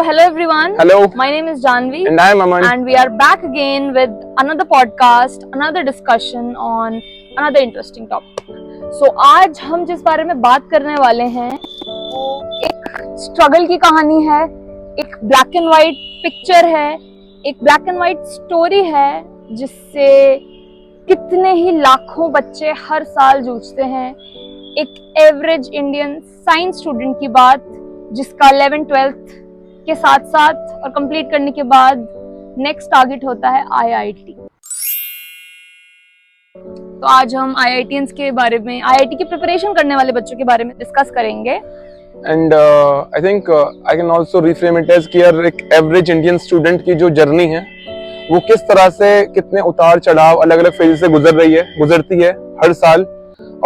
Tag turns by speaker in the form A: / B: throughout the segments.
A: hello everyone.
B: Hello.
A: My name is Janvi.
B: And I am Aman.
A: And we are back again with another podcast, another discussion on another interesting topic. So आज हम जिस बारे में बात करने वाले हैं वो एक स्ट्रगल की कहानी है, एक ब्लैक एंड व्हाइट पिक्चर है, एक ब्लैक एंड व्हाइट स्टोरी है जिससे कितने ही लाखों बच्चे हर साल जूझते हैं। एक एवरेज इंडियन साइंस स्टूडेंट की बात जिसका 11th-12th के साथ साथ और कंप्लीट करने के बाद नेक्स्ट टारगेट होता है IIT। तो आज हम IITians के बारे में, IIT की प्रिपरेशन करने वाले बच्चों के बारे में डिस्कस करेंगे।
B: And I think I can also reframe it as कि यार एक एवरेज इंडियन स्टूडेंट की जो जर्नी है वो किस तरह से कितने उतार चढ़ाव अलग अलग फेज से गुजरती है हर साल,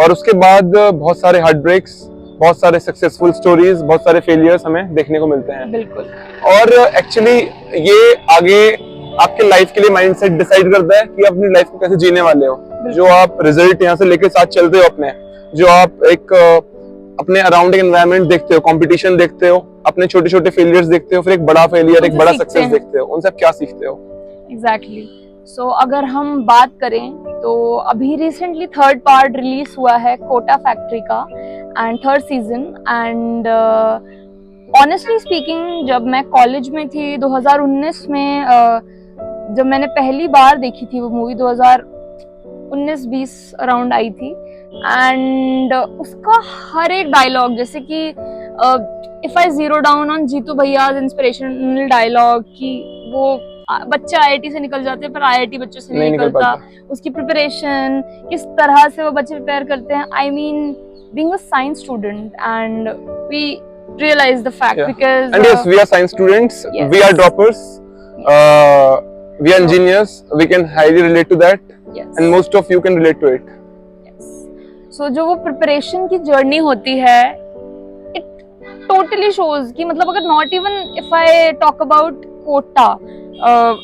B: और उसके बाद बहुत सारे हार्ट ब्रेक्स, बहुत सारे सक्सेसफुल स्टोरीज, बहुत सारे फेलियर्स हमें देखने को मिलते हैं।
A: बिल्कुल। और
B: एक्चुअली ये आगे आपके लाइफ के लिए माइंडसेट डिसाइड करता है कि आप अपनी लाइफ को कैसे जीने वाले हो। जो आप रिजल्ट यहाँ से लेके साथ चलते हो अपने, जो आप एक अपने अराउंडिंग एनवायरनमेंट देखते हो, कंपटीशन देखते हो, अपने छोटे छोटे फेलियर्स देखते हो, फिर एक बड़ा फेलियर, एक बड़ा सक्सेस देखते हो, उनसे आप क्या सीखते हो?
A: एग्जैक्टली। सो अगर हम बात करें तो अभी रिसेंटली 3rd पार्ट रिलीज हुआ है कोटा फैक्ट्री का and 3rd season. And honestly speaking जब मैं कॉलेज में थी 2019 में, जब मैंने पहली बार देखी थी वो मूवी 2019-20 अराउंड आई थी, एंड उसका हर एक डायलॉग, जैसे कि if I zero down on Jeetu Bhaiya inspirational dialogue कि वो बच्चे IIT से निकल जाते हैं पर IIT बच्चों से नहीं निकलता, उसकी प्रिपरेशन किस तरह से वो बच्चे प्रिपेयर करते हैं। I mean being a science student and we realize the fact because
B: and yes, we are science students,
A: yes.
B: We are droppers, we are engineers, we can highly relate to that,
A: yes.
B: And most of you can relate to it.
A: Yes. So जो वो preparation की journey होती है, it totally shows कि मतलब अगर not even if I talk about Kota,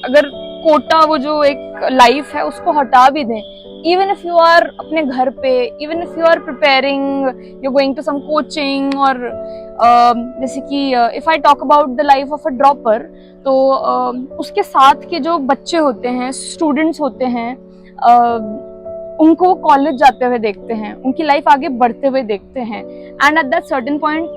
A: अगर कोटा वो जो एक लाइफ है उसको हटा भी दें, even if you are अपने घर पे, even if you are preparing, you're going to some coaching, और जैसे कि if I talk about the life of a dropper, तो उसके साथ के जो बच्चे होते हैं, स्टूडेंट्स होते हैं, उनको कॉलेज जाते हुए देखते हैं, उनकी लाइफ आगे बढ़ते हुए देखते हैं, and at that certain point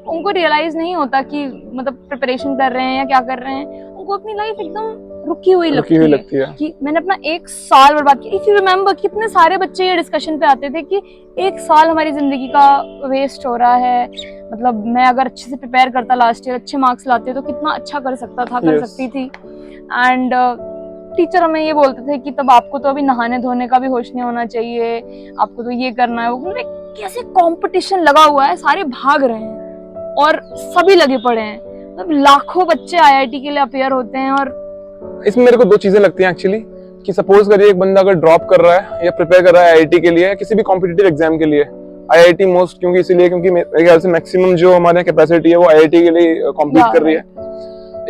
A: उनको रियलाइज नहीं होता कि मतलब प्रिपरेशन कर रहे हैं या क्या कर रहे हैं, उनको अपनी लाइफ एकदम रुकी हुई लगती है कि मैंने अपना 1 साल बर्बाद किया। इफ यू रिमेम्बर कितने सारे बच्चे ये डिस्कशन पे आते थे कि 1 साल हमारी जिंदगी का वेस्ट हो रहा है, मतलब मैं अगर अच्छे से प्रिपेयर करता लास्ट ईयर, अच्छे मार्क्स लाते तो कितना अच्छा कर सकता था, कर सकती थी। एंड टीचर हमें ये बोलते थे कि तब आपको तो अभी नहाने धोने का भी होश नहीं होना चाहिए, आपको तो ये करना है, वो कैसे कंपटीशन लगा हुआ है, सारे भाग रहे हैं और सभी लगे पड़े हैं, मतलब लाखों बच्चे IIT के लिए अपेयर होते हैं। और
B: इसमें मेरे को 2 चीजें लगती हैं एक्चुअली, कि सपोज करिए एक बंदा अगर ड्रॉप कर रहा है या प्रिपेयर कर रहा है IIT के लिए या किसी भी कॉम्पिटिटिव एग्जाम के लिए, IIT मोस्ट क्योंकि इसीलिए क्योंकि मेरे ख्याल से मैक्सिमम जो हमारे कैपेसिटी है वो IIT के लिए कॉम्पीट कर रही है।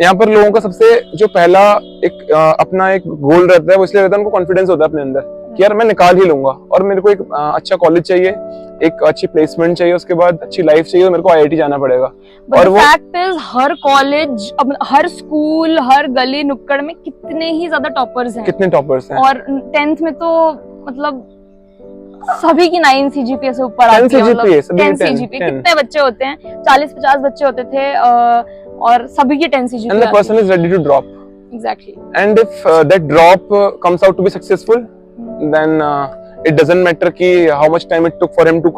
B: यहाँ पर लोगों का सबसे जो पहला एक अपना एक गोल रहता है, वो इसलिए रहता है, उनको कॉन्फिडेंस होता है अपने अंदर कि यार मैं निकाल ही लूंगा, और मेरे को एक अच्छा कॉलेज चाहिए, एक अच्छी प्लेसमेंट चाहिए, उसके बाद अच्छी लाइफ चाहिए, तो मेरे को IIT जाना पड़ेगा।
A: और वो फैक्ट इज हर कॉलेज, हर स्कूल, हर गली नुक्कड़ में कितने ही ज्यादा टॉपर्स हैं,
B: कितने टॉपर्स हैं, और
A: 10th में तो मतलब सभी की 9 CGPA से ऊपर आती है, 10 CGPA कितने बच्चे होते हैं, 40-50 बच्चे होते थे, और सभी की 10 CGPA,
B: and the person is ready to drop.
A: Exactly.
B: And if that drop comes out to be successful, then it doesn't matter कि how much time it took for him to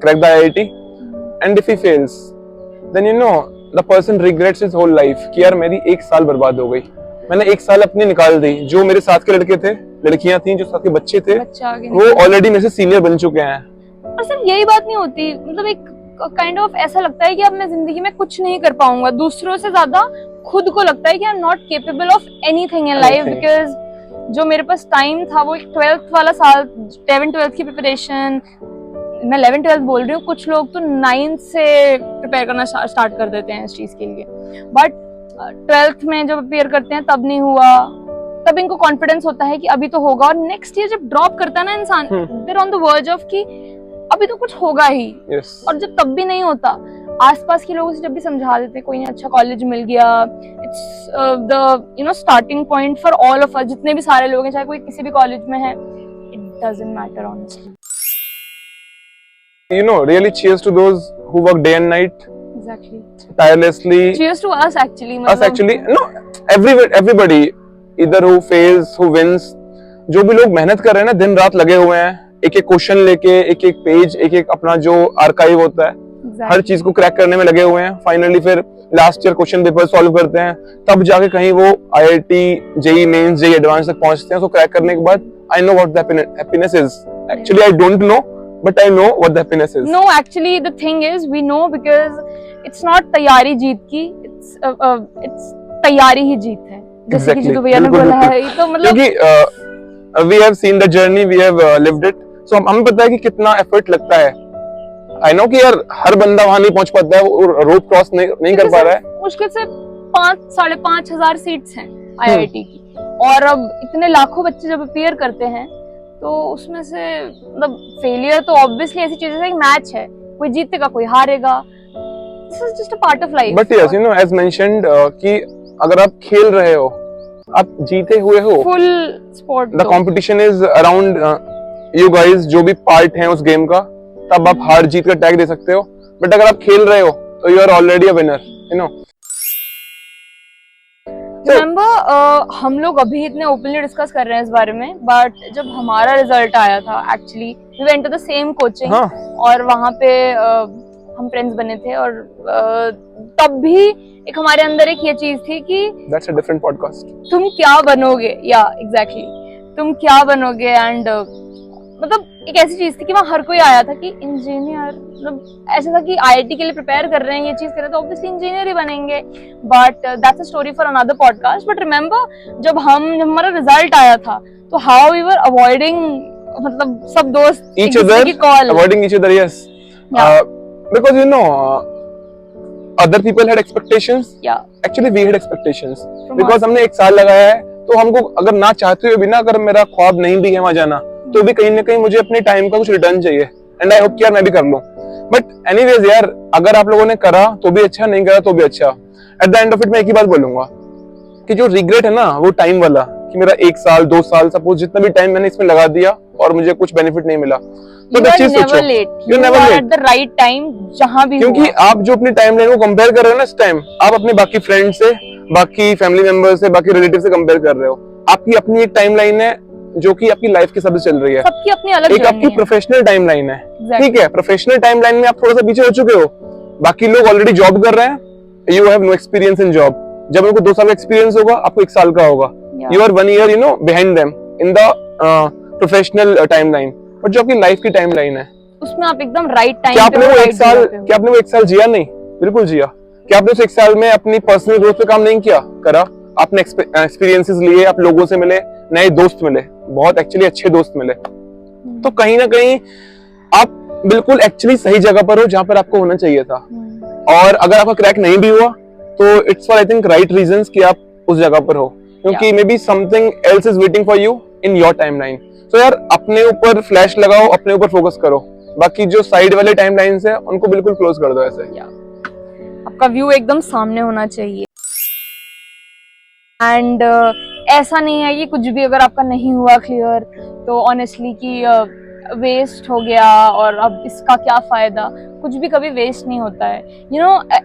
B: crack the IIT. And if he fails, then you know the person regrets his whole life कि यार मेरी 1 साल बर्बाद हो गई, मैंने 1 साल अपनी निकाल दी। जो मेरे साथ के लड़के थे, लड़कियां थी, जो साथ के बच्चे थे, वो ऑलरेडी मेरे से सीनियर बन चुके हैं।
A: और सिर्फ यही बात नहीं होती, मतलब एक काइंड ऑफ ऐसा लगता है कि अब मैं जिंदगी में कुछ नहीं कर पाऊंगा, दूसरों से ज्यादा खुद को लगता है कि I am not capable of anything in life, because जो मेरे पास टाइम था वो 12th वाला साल, 11th-12th की प्रिपरेशन, मैं 11th-12th बोल रही हूँ, कुछ लोग तो 9th से प्रिपेयर करना स्टार्ट कर देते हैं इस चीज के लिए, बट 12th में जब प्रिपेयर करते हैं तब नहीं हुआ, तब इनको कॉन्फिडेंस होता है कि अभी तो होगा, और नेक्स्ट ईयर जब ड्रॉप करता है ना इंसान, they're on the verge of कि अभी तो कुछ होगा ही, और जब तब भी नहीं होता, आसपास के लोगों से जब भी समझा देते, कोई नहीं अच्छा कॉलेज मिल गया, it's the starting point for all of us, जितने भी सारे लोग हैं, चाहे कोई किसी भी कॉलेज में है, it doesn't matter honestly.
B: Really cheers to those who work day and night
A: Exactly.
B: tirelessly.
A: Cheers to us actually.
B: Us actually, no, everybody, either who fails, who wins, जो भी लोग मेहनत कर रहे हैं ना, दिन रात लगे हुए हैं, एक एक क्वेश्चन लेके, एक एक पेज, एक एक अपना जो आर्काइव होता है,
A: Exactly.
B: हर चीज को क्रैक करने में लगे हुए हैं. फाइनली फिर last year question paper solve करते हैं, तब जाके कहीं वो IIT, JEE mains, JEE advance तक पहुंचते हैं. उसको क्रैक करने के बाद I know what the happiness is. Actually I don't know, but I know what the happiness is.
A: No, actually the thing is we know because it's not तैयारी जीत की, it's तैयारी ही जीत है. जैसे कि जो भैया ने बोला है, ये तो मतलब
B: क्योंकि we have seen the journey, we have lived it, so हमें पता है कि कितना एफर्ट लगता है. I know कि यार हर बंदा वहां नहीं पहुंच पाता है, वो रोप क्रॉस नहीं कर पा रहा है.
A: मुश्किल से 5,500 सीट्स हैं IIT की, और अब इतने लाखों बच्चे जब अपीयर करते हैं, तो उसमें से मतलब फेलियर तो ऑब्वियसली ऐसी चीज है, एक मैच है, कोई जीतेगा कोई हारेगा. This is just a part of life.
B: But yes, as mentioned कि अगर आप खेल रहे हो, आप जीते हुए हो,
A: full sport,
B: the competition is around you guys, जो भी पार्ट हैं उस गेम का, तब आप हार जीत का टैग दे सकते हो. बट अगर आप खेल रहे हो तो you are already a winner,
A: remember हम लोग अभी इतने ओपनली डिस्कस कर रहे हैं इस बारे में, बट जब हमारा रिजल्ट आया था, actually we went to the same coaching, और वहां पे हम फ्रेंड्स बने थे, और तब भी एक हमारे अंदर एक ये चीज थी कि
B: दैट्स अ डिफरेंट पॉडकास्ट, तुम
A: क्या बनोगे, या एग्जैक्टली तुम क्या बनोगे. एंड मतलब एक ऐसी चीज थी कि वहाँ हर कोई आया था कि इंजीनियर, मतलब ऐसा था कि IIT के लिए प्रिपेयर कर रहे हैं, ये चीज कर रहे हैं, तो ऑब्वियसली इंजीनियर ही बनेंगे. But that's a story for another podcast. But remember जब हमारा रिजल्ट आया था, तो हाउ वी वर अवॉइडिंग, मतलब सब दोस्त
B: each other, avoiding each other, yes, because other people had expectations, actually we had expectations, because हमने एक साल लगाया है, तो हमको अगर ना चाहते हुए भी ना, अगर मेरा ख्वाब नहीं भी है वहां जाना, तो भी कहीं ना कहीं मुझे अपने टाइम का कुछ रिटर्न चाहिए, एंड आई होप कि यार मैं भी कर लूं. बट एनीवेज यार, अगर आप लोगों ने करा तो भी अच्छा, नहीं करा तो भी अच्छा. At the end of it मैं एक ही बात बोलूंगा कि जो रिग्रेट है ना, वो टाइम वाला, कि मेरा 1 साल 2 साल सपोज जितना भी टाइम मैंने इसमें लगा दिया और मुझे कुछ बेनिफिट नहीं मिला, तो
A: you are never late. You are at the right time, जहां भी.
B: क्योंकि आप जो अपनी टाइम लाइन को कंपेयर कर रहे हो ना, इस टाइम आप अपने बाकी फ्रेंड से, बाकी फैमिली मेंबर से, बाकी रिलेटिव से कंपेयर कर रहे हो. आपकी अपनी एक टाइम लाइन है जो कि आपकी लाइफ के साथ चल रही है,
A: सबकी अपनी अलग
B: एक आपकी प्रोफेशनल टाइम लाइन है. ठीक है, प्रोफेशनल टाइम लाइन में आप थोड़ा सा पीछे हो चुके हो, बाकी लोग ऑलरेडी जॉब कर रहे हैं, you have no experience in job. जब उनको 2 साल का एक्सपीरियंस होगा, आपको 1 साल का होगा. You are 1 year behind them in the professional timeline. But जो आपकी लाइफ की टाइम लाइन है, उसमें आप एकदम राइट टाइम पे, क्या आपने वो 1 साल जिया? नहीं, बिल्कुल जिया. क्या आपने उस 1 साल में अपनी पर्सनल ग्रोथ पे काम नहीं किया? करा. आपने एक्सपीरियंसेस लिए, आप लोगों से मिले, नए दोस्त मिले, बहुत एक्चुअली अच्छे दोस्त मिले. तो कहीं ना कहीं आप बिल्कुल एक्चुअली सही जगह पर हो जहां पर आपको होना चाहिए था. और अगर आपका क्रैक नहीं भी हुआ, तो it's for I think right reasons कि आप उस जगह पर हो, क्योंकि may be something else is waiting for you in your timeline. तो यार अपने ऊपर फ्लैश लगाओ, अपने ऊपर फोकस करो, बाकी जो साइड वाले टाइमलाइंस है उनको बिल्कुल क्लोज कर दो. ऐसे
A: आपका व्यू एकदम सामने होना चाहिए. एंड ऐसा नहीं है कि कुछ भी अगर आपका नहीं हुआ क्लियर, तो ऑनेस्टली कि वेस्ट हो गया और अब इसका क्या फायदा. कुछ भी कभी वेस्ट नहीं होता है.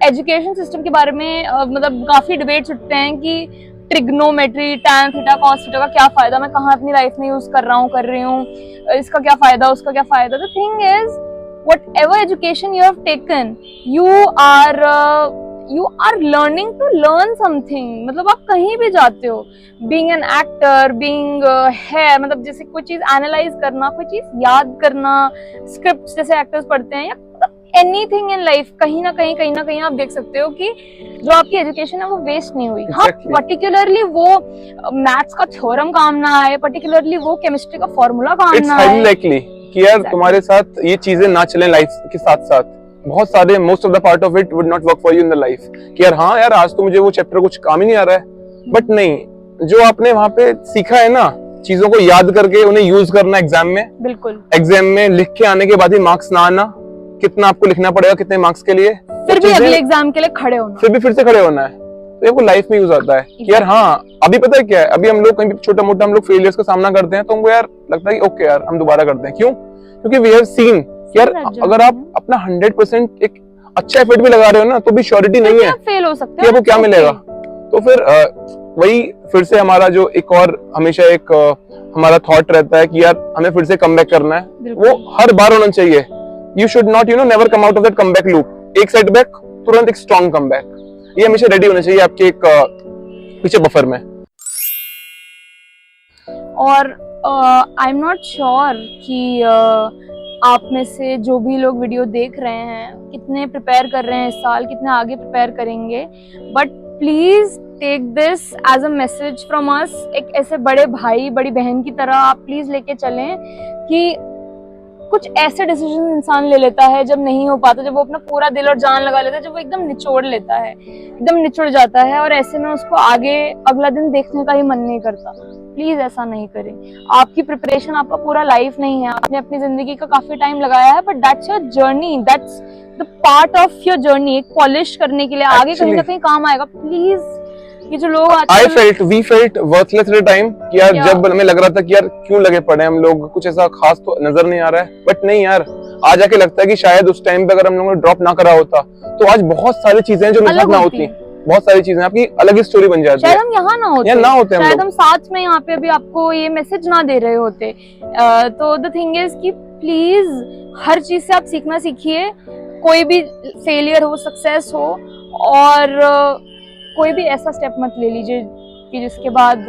A: एजुकेशन सिस्टम के बारे में मतलब काफी डिबेट्स उठते हैं कि trigonometry, tan theta, cos theta का क्या फायदा, मैं कहाँ अपनी लाइफ में यूज कर रही हूँ, इसका क्या फायदा, उसका क्या फायदा. The thing is, whatever education you have taken, you are learning to learn something. मतलब आप कहीं भी जाते हो, being an actor, being है, मतलब जैसे कोई चीज एनालाइज करना, कोई चीज याद करना, स्क्रिप्ट जैसे एक्टर्स पढ़ते हैं, या एनीथिंग इन लाइफ, कहीं ना कहीं आप देख सकते हो कि जो आपकी एजुकेशन है वो वेस्ट नहीं हुई. हाँ, पर्टिकुलरली वो मैथ्स का थ्योरम काम ना आए, पर्टिकुलरली वो केमिस्ट्री का फॉर्मूला काम ना आए,
B: कि यार तुम्हारे साथ ये चीजें ना चलें लाइफ के साथ साथ. बहुत सारे most of the part of it would not work for you in the life, कि यार हाँ यार आज तो मुझे वो चैप्टर कुछ काम ही नहीं आ रहा है. बट नहीं, जो आपने वहां पे सीखा है ना, चीजों को याद करके उन्हें यूज करना एग्जाम में, बिल्कुल एग्जाम में लिख के आने के बाद ही मार्क्स ना आना, कितना आपको लिखना पड़ेगा कितने मार्क्स के लिए,
A: फिर भी अगले एग्जाम के लिए खड़े होना,
B: फिर से खड़े होना है। तो ये वो लाइफ में यूज आता है कि यार हाँ, अभी पता है क्या है, अभी हम लोग कहीं छोटा मोटा हम लोग फेलियर्स का सामना करते हैं तो हमको यार लगता है कि ओके यार हम दोबारा करते हैं। क्यों? क्योंकि वी हैव सीन यार अगर आप अपना 100% एक अच्छा एफर्ट भी लगा रहे हो ना तो भी श्योरिटी नहीं है
A: फेल हो सकते
B: कि आपको क्या मिलेगा। तो फिर वही फिर से हमारा जो एक और हमेशा एक हमारा थॉट रहता है कि यार हमें फिर से कम बैक करना है, वो हर बार होना चाहिए। You should not never come out of that come back loop. एक सेटबैक तुरंत एक स्ट्रॉन्ग कम बैक, ये हमेशा रेडी होना चाहिए आपके एक पीछे बफर में।
A: और आई एम नॉट श्योर कि आप में से जो भी लोग वीडियो देख रहे हैं कितने प्रिपेयर कर रहे हैं इस साल, कितने आगे प्रिपेयर करेंगे, but please take this as a message from us. एक ऐसे बड़े भाई बड़ी बहन की तरह आप प्लीज लेके चलें कि कुछ ऐसे डिसीजन इंसान ले लेता है जब नहीं हो पाता, जब वो अपना पूरा दिल और जान लगा लेता है, जब वो एकदम निचोड़ लेता है, एकदम निचोड़ जाता है, और ऐसे में उसको आगे अगला दिन देखने का ही मन नहीं करता। प्लीज ऐसा नहीं करें। आपकी प्रिपरेशन आपका पूरा लाइफ नहीं है, आपने अपनी जिंदगी का काफी टाइम लगाया है, but that's your journey, that's the part of your journey. एक पॉलिश करने के लिए आगे कहीं ना कहीं काम आएगा। प्लीज ये जो लोग
B: we felt worthless at time कि यार जब हमें लग रहा था कि यार क्यों लगे पड़े हम लोग, कुछ ऐसा खास तो नजर नहीं आ रहा है, बट नहीं यार आज आके लगता है कि शायद उस टाइम पे अगर हम लोगों ने ड्रॉप ना करा होता तो आज बहुत सारी चीजें जो मेरे साथ ना होती, बहुत सारी चीजें आपकी अलग ही स्टोरी बन जाती है।
A: शायद हम यहाँ ना होते, शायद हम साथ में यहाँ पे अभी आपको ये मैसेज ना दे रहे होते। तो द थिंग इज कि प्लीज हर चीज से आप सीखना सीखिए। कोई भी फेलियर हो, सक्सेस हो, और कोई भी ऐसा स्टेप मत ले लीजिए कि जिसके बाद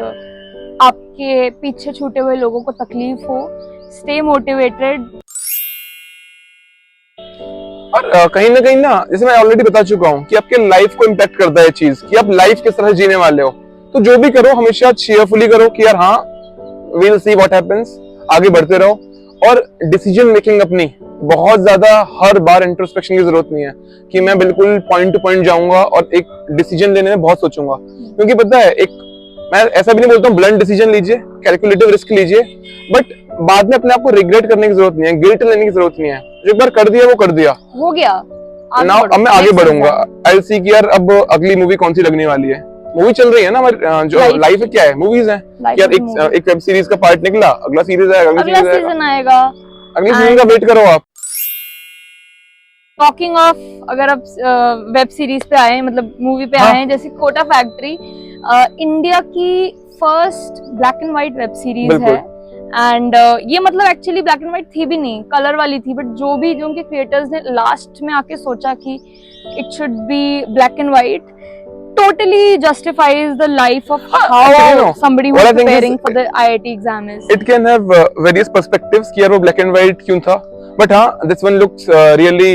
A: आपके पीछे छूटे हुए लोगों को तकलीफ हो। Stay motivated.
B: और कहीं ना जैसे मैं ऑलरेडी बता चुका हूँ कि आपके लाइफ को इम्पैक्ट करता है चीज कि आप लाइफ किस तरह जीने वाले हो। तो जो भी करो हमेशा चीयरफुली करो कि यार हाँ वील सी व्हाट हैपेंस, आगे बढ़ते रहो। और डिसीजन मेकिंग अपनी बहुत ज्यादा हर बार इंट्रोस्पेक्शन की जरूरत नहीं है कि मैं बिल्कुल पॉइंट टू पॉइंट जाऊंगा और एक डिसीजन लेने में बहुत सोचूंगा। क्योंकि पता है एक मैं ऐसा भी नहीं बोलता हूँ ब्लंट डिसीजन लीजिए, कैलकुलेटिव रिस्क लीजिए, बट बाद में अपने आप को रिग्रेट करने की जरूरत नहीं है, गिल्ट लेने की जरूरत नहीं है। जो एक बार कर दिया वो कर दिया,
A: हो गया।
B: नाउ अब मैं आगे बढ़ूंगा। आई सी कि यार अब अगली मूवी कौन सी लगने वाली है। मूवी चल रही है ना हमारी, जो लाइफ है क्या है, मूवीज है यार। एक वेब सीरीज का पार्ट निकला, अगला सीरीज आएगा,
A: अगला सीजन आएगा,
B: अगली सीजन का वेट करो आप।
A: टॉकिंग ऑफ, अगर आप वेब सीरीज पे आए, मतलब मूवी पे आए, जैसे कोटा फैक्ट्री इंडिया की first black and white web series है। एंड ये मतलब एक्चुअली ब्लैक एंड व्हाइट थी भी नहीं, कलर वाली थी, बट जो उनके क्रिएटर्स ने लास्ट में आके सोचा कि it should be black and white, totally justifies the life of how somebody who is preparing for the IIT exam is.
B: It can have various perspectives कि यार वो black and white क्यों था, but हाँ this one looks really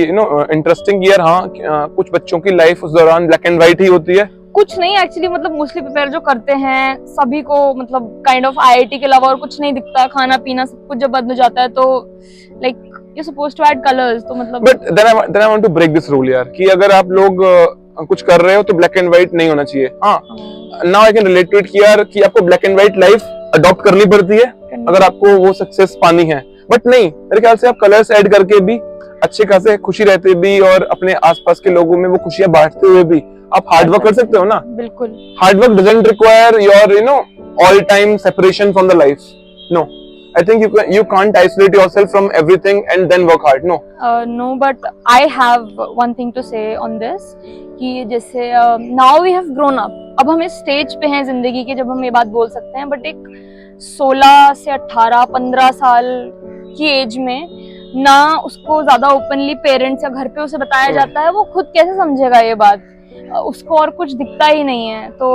B: interesting कि यार हाँ कुछ बच्चों की लाइफ उस दौरान black and white ही होती है।
A: कुछ नहीं एक्चुअली, मतलब मोस्टली प्रिपेयर जो करते हैं सभी को मतलब काइंड ऑफ IIT के अलावा और कुछ नहीं दिखता। खाना पीना सब कुछ जब बंद हो जाता है तो like you supposed to add colours, तो मतलब
B: but then I want to break this rule यार कि अगर आप लोग कुछ कर रहे हो तो ब्लैक एंड व्हाइट नहीं होना चाहिए। हाँ now I can relate to it कि यार कि आपको black and white life adopt करनी पड़ती है अगर आपको वो सक्सेस पानी है, बट नहीं, मेरे ख्याल से आप कलर्स ऐड करके भी अच्छे खासे खुशी रहते भी और अपने आसपास के लोगों में वो खुशियां बांटते हुए भी आप हार्ड वर्क कर सकते हो ना।
A: बिल्कुल,
B: hard work doesn't require your all time separation from the life. No, I think you can't isolate yourself from everything and then work hard. No.
A: No, but I have one thing to say on this कि जैसे now we have grown up. अब हम इस stage पे हैं जिंदगी के जब हम ये बात बोल सकते हैं, बट एक 16 से 18, 15 साल की एज में ना उसको ज्यादा ओपनली पेरेंट्स या घर पे उसे बताया जाता है, वो खुद कैसे समझेगा ये बात, उसको और कुछ दिखता ही नहीं है। तो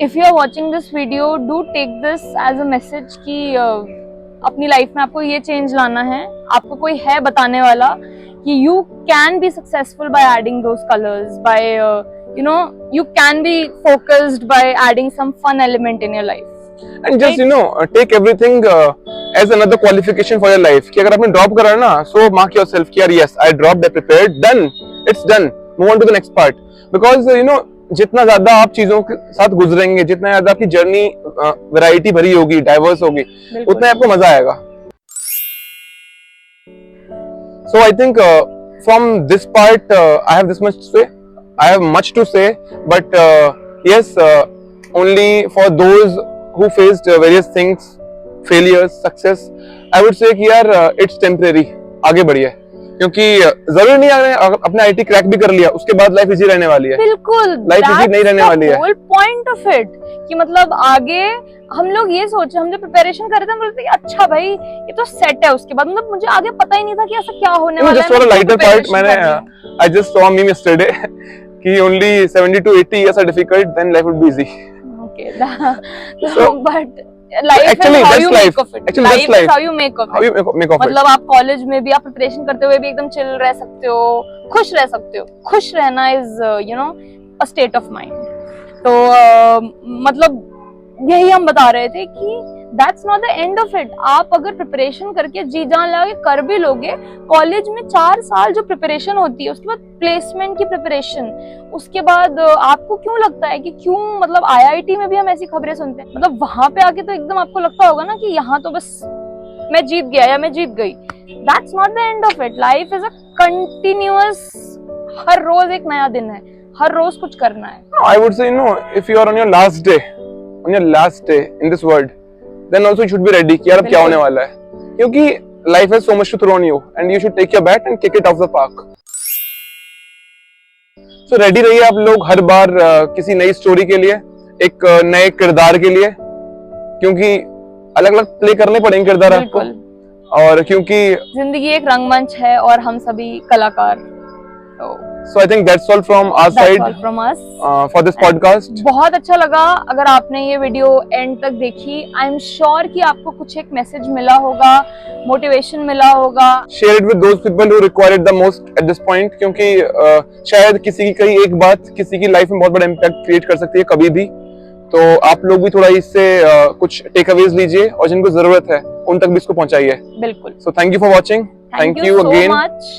A: if you are watching this video, do take this as a message कि अपनी लाइफ में आपको ये चेंज लाना है, आपको कोई है बताने वाला कि you can be successful by adding those colours, by you can be focused by adding some fun element in your life.
B: And just take everything as another qualification for your life कि अगर आपने drop करा है ना, so mark yourself कि यार yes I dropped, I prepared, done, it's done, move on to the next part, because जितना ज्यादा आप चीजों के साथ गुजरेंगे, जितना ज्यादा आपकी जर्नी वैरायटी भरी होगी, डाइवर्स होगी, उतना आपको मजा आएगा। So I think from this part, I have this much to say. I have much to say, but yes, only for those who faced various things, failures, success, I would say कि यार it's temporary, आगे बढ़िए, क्योंकि जरूरी नहीं है अपने IT crack भी कर लिया उसके बाद लाइफ इजी रहने वाली है।
A: बिल्कुल,
B: लाइफ इजी नहीं रहने वाली है।
A: होल पॉइंट ऑफ इट कि मतलब आगे हम लोग ये सोचे, हम जब प्रिपरेशन कर रहे थे हम बोलते थे अच्छा भाई ये तो सेट है, उसके बाद मतलब मुझे आगे पता ही नहीं था कि ऐसा क्या होने वाला है।
B: Just for a lighter part, मैंने I just saw a meme yesterday कि only 70 to 80 years are difficult, then life would be easy.
A: Okay, so but life
B: actually,
A: is how
B: that's
A: you
B: life.
A: make of it.
B: Actually,
A: life
B: that's life.
A: is how you make of it.
B: How you make of it.
A: मतलब आप college में भी आप preparation करते हुए भी एकदम chill रह सकते हो, खुश रह सकते हो। खुश रहना is you know a state of mind. तो मतलब यही हम बता रहे थे कि that's not the end of it. आप अगर प्रिपरेशन करके जी जान लगा के कर भी लोगे, कॉलेज में 4 साल जो प्रिपरेशन होती है, उसके बाद प्लेसमेंट की प्रिपरेशन, उसके बाद आपको क्यों लगता है कि क्यों मतलब आईआईटी में भी हम ऐसी खबरें सुनते हैं, मतलब वहां पे आके तो एकदम आपको लगता होगा ना कि यहाँ तो बस मैं जीत गया या मैं जीत गई। That's not the end of it. Life is a continuous, हर रोज एक नया दिन है, हर रोज कुछ करना है।
B: I would say, if you are on your last day in this world, then also you should be ready कि यार अब क्या होने वाला है, क्योंकि life has so much to throw on you and you should take your bat and kick it off the park. So ready रहिए आप लोग हर बार किसी नई स्टोरी के लिए, एक नए किरदार के लिए, क्योंकि अलग अलग प्ले करने पड़ेंगे किरदार आपको, और क्योंकि
A: जिंदगी एक रंगमंच है और हम सभी कलाकार।
B: So I think that's all from our side
A: from us
B: for this podcast.
A: बहुत अच्छा लगा अगर आपने ये वीडियो एंड तक देखी। आई एम श्योर कि आपको कुछ एक मैसेज मिला होगा, मोटिवेशन मिला होगा।
B: Share it with those people who require it the most at this point, क्योंकि शायद किसी की कहीं एक बात किसी की लाइफ में बहुत बड़ा इम्पैक्ट क्रिएट कर सकती है कभी भी। तो आप लोग भी थोड़ा इससे कुछ टेक अवेज लीजिए और जिनको जरूरत है उन तक भी इसको पहुंचाइए।
A: बिल्कुल।
B: So thank you for watching. Thank you
A: so
B: again.
A: much.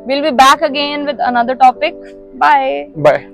A: We'll be back again with another topic. Bye.
B: Bye.